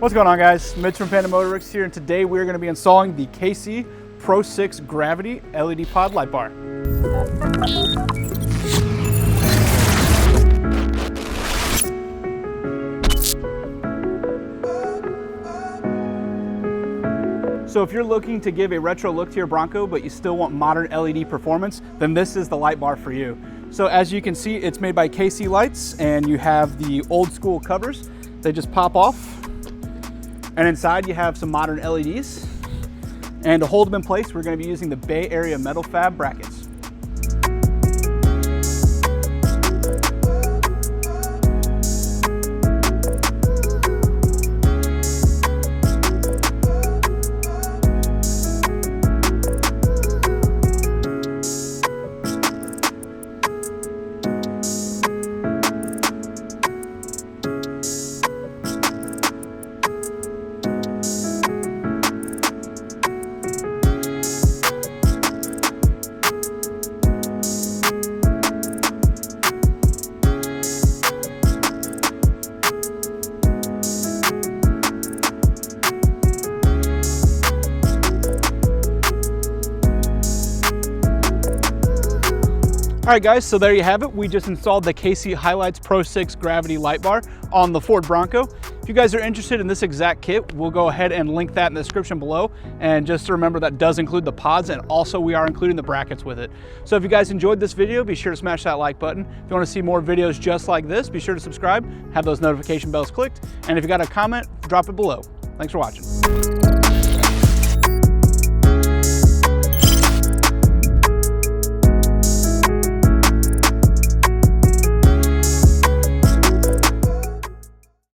What's going on, guys? Mitch from Panda Motorworks here, and today we're going to be installing the HiLites Pro6 Gravity LED Pod Light Bar. So if you're looking to give a retro look to your Bronco, but you still want modern LED performance, then this is the light bar for you. So as you can see, it's made by HiLites, and you have the old school covers. They just pop off. And inside you have some modern LEDs. And to hold them in place, we're going to be using the Bay Area metal fab brackets. All right, guys, so there you have it. We just installed the HiLites Pro6 Gravity Light Bar on the Ford Bronco. If you guys are interested in this exact kit, we'll go ahead and link that in the description below. And just to remember, that does include the pods, and also we are including the brackets with it. So if you guys enjoyed this video, be sure to smash that like button. If you want to see more videos just like this, be sure to subscribe, have those notification bells clicked. And if you got a comment, drop it below. Thanks for watching.